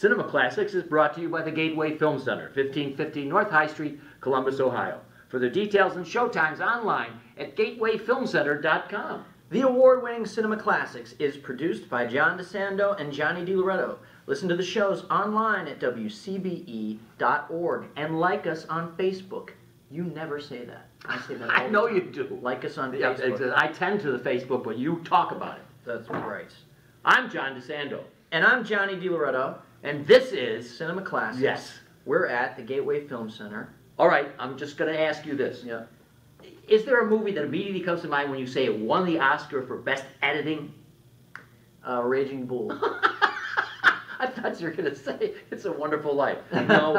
Cinema Classics is brought to you by the Gateway Film Center, 1550 North High Street, Columbus, Ohio. For the details and showtimes online at gatewayfilmcenter.com. The award-winning Cinema Classics is produced by John DeSando and Johnny DiLoretto. Listen to the shows online at WCBE.org and like us on Facebook. You never say that. I say that all I know the you time. do. Like us on Facebook. I tend to the Facebook, but you talk about it. That's right. I'm John DeSando. And I'm Johnny DiLoretto. And this is Cinema Classics. Yes. We're at the Gateway Film Center. All right, I'm just going to ask you this. Yeah. Is there a movie that immediately comes to mind when you say it won the Oscar for Best Editing? Raging Bull. I thought you were going to say It's a Wonderful Life. No,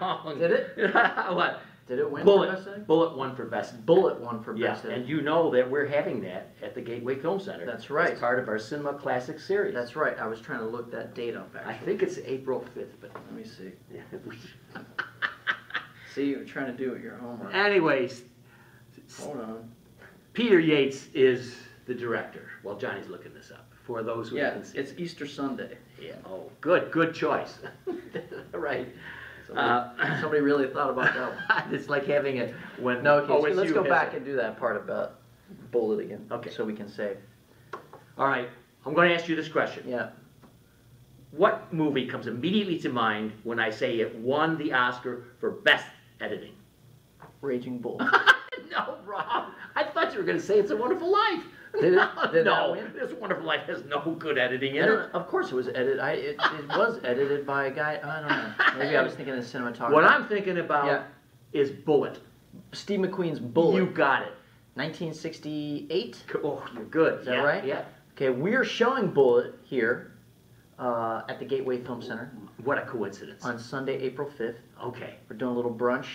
wrong. Did it? What? Did it win for Best Editing? Bullitt won for Best. Bullitt won for Best Yeah, Editing. and you know that we're having that at the Gateway Film Center. That's right. It's part of our Cinema Classic series. That's right. I was trying to look that date up, actually. I think it's April 5th, but Let me see. yeah, See, you're trying to do it your homework. anyways, Hold on. Peter Yates is the director. Well, Johnny's looking this up. For those who Yeah, haven't seen it's Easter Sunday. Yeah. Oh, good choice. Right. Somebody really thought about that one. It's like having a when. No, okay, so OSU let's go has back a- and do that part about Bullitt again. Okay. So we can say, All right. I'm going to ask you this question. yeah. What movie comes immediately to mind when I say it won the Oscar for Best Editing? Raging Bull. No, Rob. I thought you were going to say It's a Wonderful Life. Did it? Did that No, win? It's a Wonderful Life has no good editing in I it. don't- Of course it was edited. It was edited by a guy, I don't know. Maybe I was thinking of the cinematographer. What I'm thinking about Yeah. is Bullitt. Steve McQueen's Bullitt. You got it. 1968. Oh, you're good. Is that right? Yeah. Okay, we're showing Bullitt here at the Gateway Film Center What a coincidence. on Sunday, April 5th. Okay. We're doing a little brunch.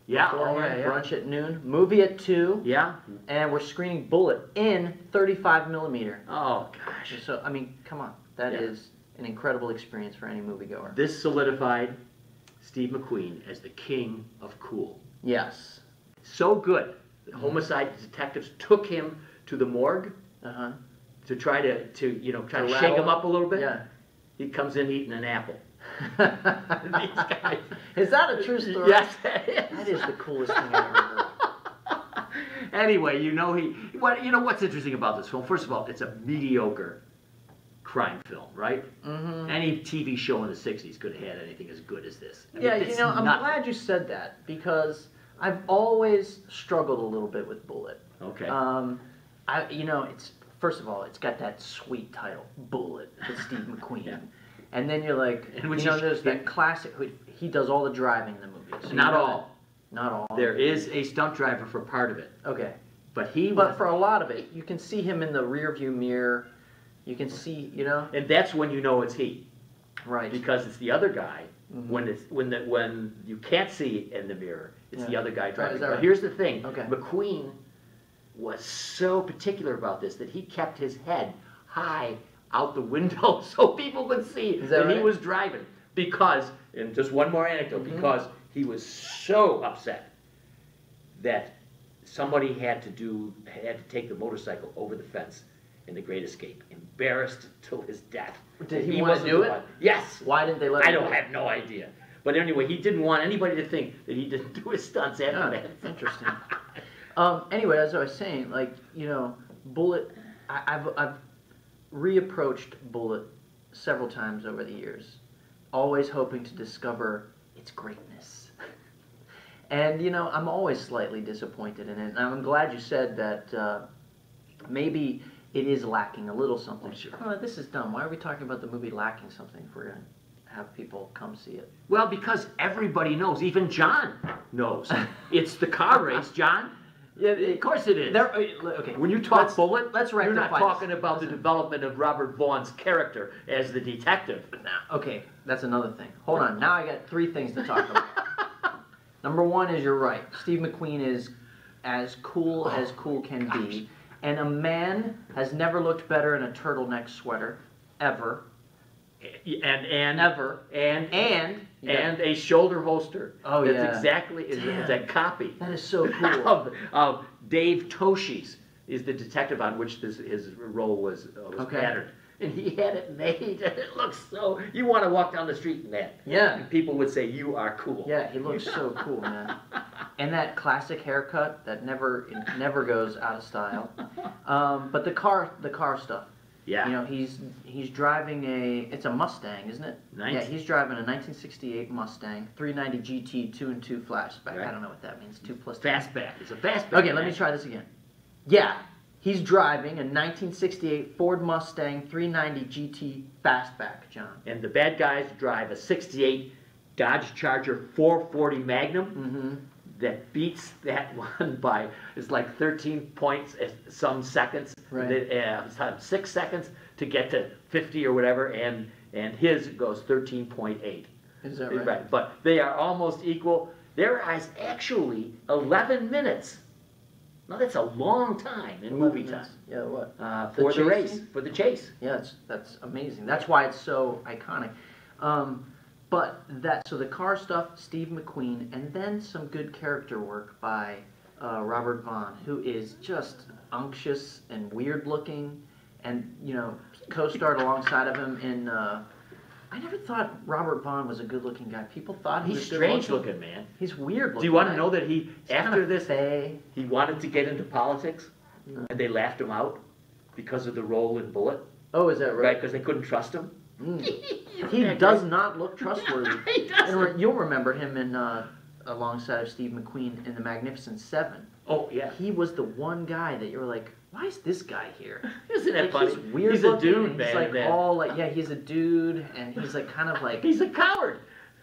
Yeah. beforehand, brunch at noon, movie at 2, Yeah. and we're screening Bullitt in 35 millimeter. Oh gosh. So, I mean, come on. That Yeah. is an incredible experience for any moviegoer. This solidified Steve McQueen as the king of cool. Yes. So good. The homicide detectives took him to the morgue Uh-huh. to try to try to To shake rattle him up a little bit. Yeah. He comes in eating an apple. These guys. Is that a true story? Yes, it is. That is the coolest thing I've ever heard. Anyway, what's interesting about this film? First of all, it's a mediocre crime film, right? Mm-hmm. Any TV show in the '60s could have had anything as good as this. I mean, Yeah, it's I'm nothing. glad you said that because I've always struggled a little bit with Bullitt. Okay. It's first of all, it's got that sweet title, Bullitt, with Steve McQueen. Yeah. And then you're like, And which there's that classic. He does all the driving in the movie. So Not all. Not all. There is a stunt driver for part of it, Okay. but But for a lot of it, you can see him in the rear view mirror. You can see, and that's when you know it's he, right. because it's the other guy. Mhm. When you can't see in the mirror, it's the Yeah. other guy driving. Is that But right? here's the thing: Okay. McQueen was so particular about this that he kept his head high out the window so people could see Is that he right? was driving. Because, and just one more anecdote, Mhm. because he was so upset that somebody had to take the motorcycle over the fence in The Great Escape, embarrassed till his death. Did And he wanna wasn't do the it? one. Yes. Why didn't they let I him don't do it? have no idea. But anyway, he didn't want anybody to think that he didn't do his stunts after Oh, that. interesting. Anyway, as I was saying, Bullitt, I've reapproached Bullitt several times over the years, always hoping to discover its greatness. And, I'm always slightly disappointed in it. And I'm glad you said that maybe it is lacking a little something. Oh, sure. Oh, this is dumb. Why are we talking about the movie lacking something if we're going to have people come see it? Well, because everybody knows, even John knows. It's the car race, John. Yeah, Of course it is. Okay. When you talk Bullitt, let's you're not rectify talking this. about the development of Robert Vaughn's character as the detective. Okay, that's another thing. Hold on. Now I got 3 things to talk about. Number 1 is you're right. Steve McQueen is as cool as cool can be. And a man has never looked better in a turtleneck sweater. Ever. And Ever. And a shoulder holster. Oh, that's yeah. exactly it's a copy That is so cool. of Dave Toshi's is the detective on which his role was Okay. patterned. and he had it made, and it looks so. You want to walk down the street in that. Yeah. And people would say, "You are cool." Yeah, he looks so cool, man. And that classic haircut that never goes out of style. But the car stuff. Yeah. You know, he's driving it's a Mustang, isn't it? Yeah, he's driving a 1968 Mustang 390 GT 2.2 flashback. Right. I don't know what that means. 2 plus 2. Fastback. It's a fastback. Okay, let me try this again. Yeah, he's driving a 1968 Ford Mustang 390 GT fastback, John. And the bad guys drive a 68 Dodge Charger 440 Magnum. Mm-hmm. That beats that one by, it's like 13 points some seconds, right. 6 seconds to get to 50 or whatever, and his goes 13.8. Is that right? Right, but they are almost equal. There is actually 11 minutes. Now that's a long time in movie time. Yeah, what? For the race, for the chase. Yeah, that's amazing. That's why it's so iconic. So the car stuff, Steve McQueen, and then some good character work by Robert Vaughn, who is just unctuous and weird looking, and co-starred alongside of him in. I never thought Robert Vaughn was a good-looking guy. People thought he was strange looking, man. He's weird looking. Do you want to know that after this, fey. he wanted to get into politics, and they laughed him out because of the role in Bullitt? Oh, is that right? Right, because they couldn't trust him. He does not look trustworthy. He doesn't. And you'll remember him in alongside of Steve McQueen in The Magnificent Seven. Oh yeah. He was the one guy that you were like, why is this guy here? Isn't that funny? He's weird. He's a looking, dude, and man. He's like he's a dude, and he's like kind of like. He's a coward.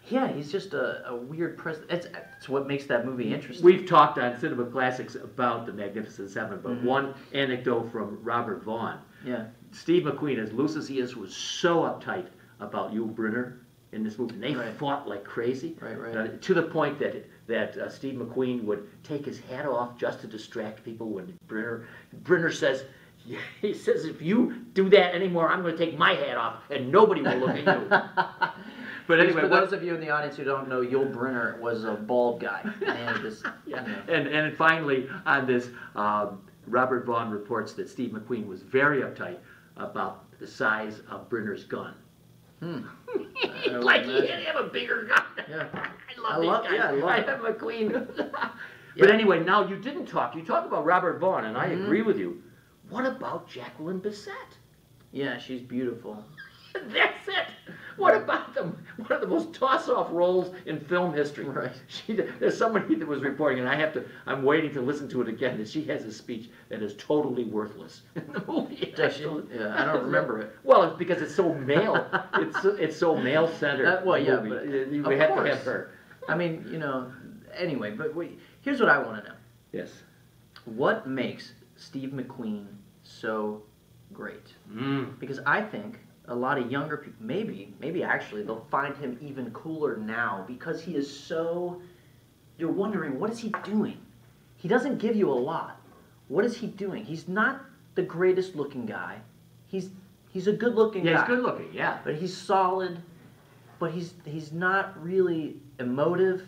Yeah, he's just a weird person. It's what makes that movie interesting. We've talked on Cinema Classics about The Magnificent Seven, but one anecdote from Robert Vaughn. Yeah. Steve McQueen, as loose as he is, was so uptight about Yul Brynner in this movie. And they fought like crazy. Right. To the point that Steve McQueen would take his hat off just to distract people when Brynner says, he says, if you do that anymore, I'm going to take my hat off and nobody will look at you. But anyway, for those of you in the audience who don't know, Yul Brynner was a bald guy. And finally, on this, Robert Vaughn reports that Steve McQueen was very uptight about the size of Brynner's gun. Like he had to have a bigger gun. Yeah. I love these guys. Yeah, I have McQueen. But anyway, now you didn't talk. You talk about Robert Vaughn, and I agree with you. What about Jacqueline Bisset? Yeah, she's beautiful. That's it. What about them? One of the most toss-off roles in film history. Right. There's somebody that was reporting, and I'm waiting to listen to it again, that she has a speech that is totally worthless in the movie. Does she? Yeah, I don't remember it. Well, it's because it's so male. It's so male-centered. Well, yeah, movie. but we have to have her. I mean, anyway, but here's what I want to know. Yes. What makes Steve McQueen so great? Because I think a lot of younger people, maybe actually, they'll find him even cooler now because he is so. You're wondering, what is he doing? He doesn't give you a lot. What is he doing? He's not the greatest looking guy. He's a good looking guy. Yeah, he's good looking. Yeah, but he's solid. But he's not really emotive.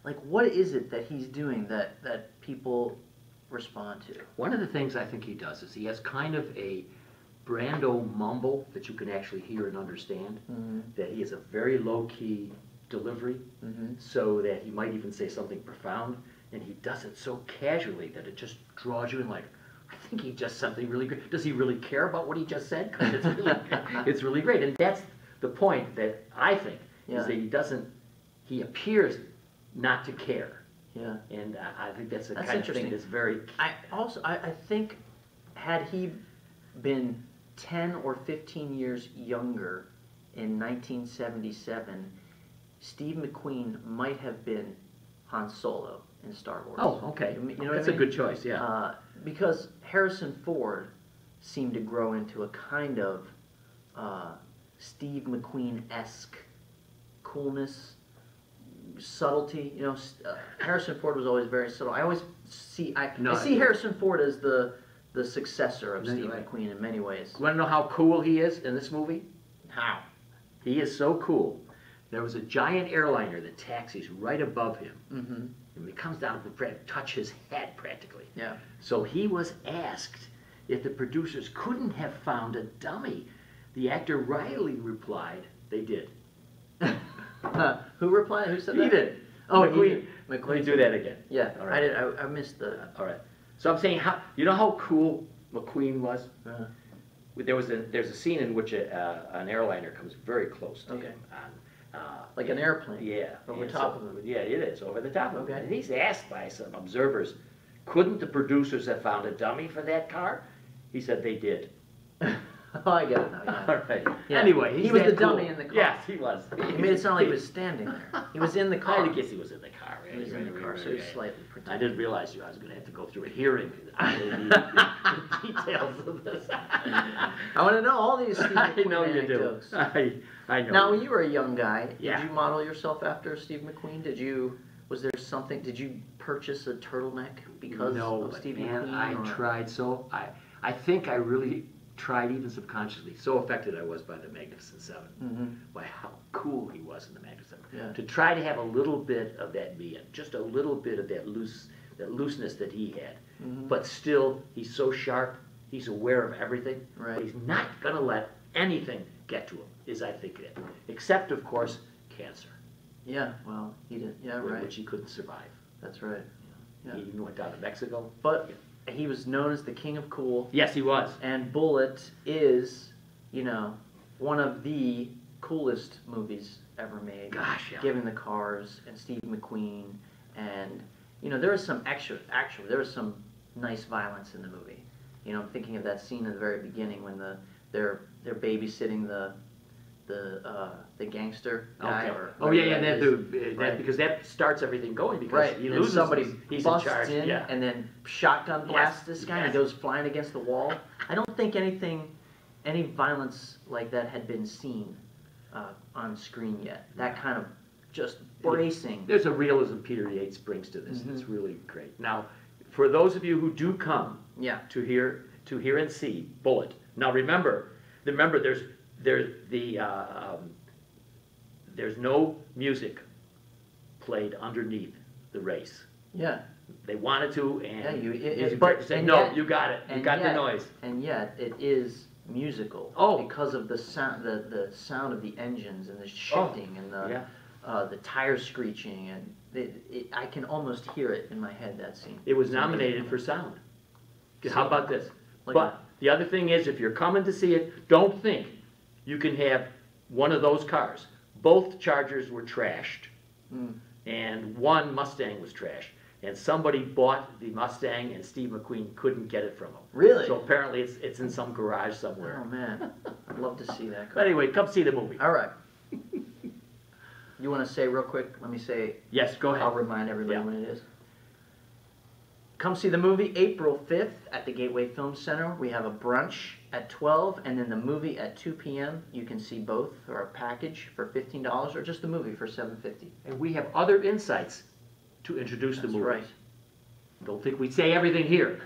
Like, what is it that he's doing that people respond to? One of the things I think he does is he has kind of a Brando mumble that you can actually hear and understand. That he has a very low-key delivery, so that he might even say something profound, and he does it so casually that it just draws you in. Like, I think he just something really great. Does he really care about what he just said? 'Cause it's really great, and that's the point that I think is that he appears not to care. Yeah, and I think that's the kind of thing that's very. I think had he been 10 or 15 years younger in 1977, Steve McQueen might have been Han Solo in Star Wars. Oh, okay. You know that's what I mean? a good choice, yeah. Because Harrison Ford seemed to grow into a kind of Steve McQueen-esque coolness, subtlety. Harrison Ford was always very subtle. I always see Harrison Ford as the successor of Steve McQueen in many ways. You want to know how cool he is in this movie? How? He is so cool. There was a giant airliner that taxis right above him. And when he comes down to touch his head practically. Yeah. So he was asked if the producers couldn't have found a dummy. The actor Riley replied, they did. Who replied? Who said that? He did. Oh, McQueen. McQueen. Let me do that again. Yeah, All right. I missed the. All right. So I'm saying, you know how cool McQueen was? Uh-huh. There's a scene in which an airliner comes very close to him. Like an airplane. Yeah. Over top of him. Yeah, it is, over the top of him. Okay. And he's asked by some observers, couldn't the producers have found a dummy for that car? He said they did. Oh, I get it now. Yeah. All right. Yeah. Anyway, he was the dummy in the car. Yes, he was. He made it sound like he was standing there. He was in the car. I guess he was in the car. He was in the car, so he's slightly protected. I didn't realize I was going to have to go through a hearing on the details of this. I want to know all these Steve McQueen I know you do. anecdotes. I know. Now, when you were a young guy, Yeah. did you model yourself after Steve McQueen? Was there something? Did you purchase a turtleneck because of Steve McQueen? I tried so. I think I really tried, even subconsciously. So affected I was by the Magnificent Seven, by how cool he was in the Magnificent Seven. Yeah. To try to have a little bit of that me, just a little bit of that looseness that he had, but still he's so sharp. He's aware of everything. Right. But he's not going to let anything get to him, as I think it, except of course cancer. Yeah. Well, he did. Yeah. Right. Which he couldn't survive. That's right. Yeah. He even went down to Mexico. But he was known as the King of Cool. Yes, he was. And Bullitt is, one of the coolest movies ever made. Gosh, yeah. Given the cars and Steve McQueen, and there was some there was some nice violence in the movie. I'm thinking of that scene in the very beginning when they're babysitting the gangster guy. Okay. Or That because that starts everything going because right. he And loses. somebody he's busts in charge. Yeah. and then shotgun blasts this guy and he Yes. goes flying against the wall. I don't think any violence like that had been seen on screen yet. That kind of just bracing. There's a realism Peter Yates brings to this. It's really great. Now, for those of you who do come to hear and see Bullitt. Now remember, there's no music played underneath the race. Yeah. They wanted to, and music but director said, "No, you got it. You got the noise." And yet, it is musical. Oh. Because of the sound, the sound of the engines and the shifting and the tires screeching, and I can almost hear it in my head. That scene. It was nominated for sound. How about this? Like But the other thing is, if you're coming to see it, don't think you can have one of those cars. Both Chargers were trashed, and one Mustang was trashed. And somebody bought the Mustang, and Steve McQueen couldn't get it from him. Really? So apparently it's in some garage somewhere. Oh man, I'd love to see that car. But anyway, come see the movie. All right. You want to say real quick? Let me say. Yes, go ahead. I'll remind everybody when it is. Come see the movie April 5th at the Gateway Film Center. We have a brunch at 12 and then the movie at 2 p.m. You can see both, or a package for $15 or just the movie for $7.50. And we have other insights to introduce the movie. That's right. Don't think we say everything here.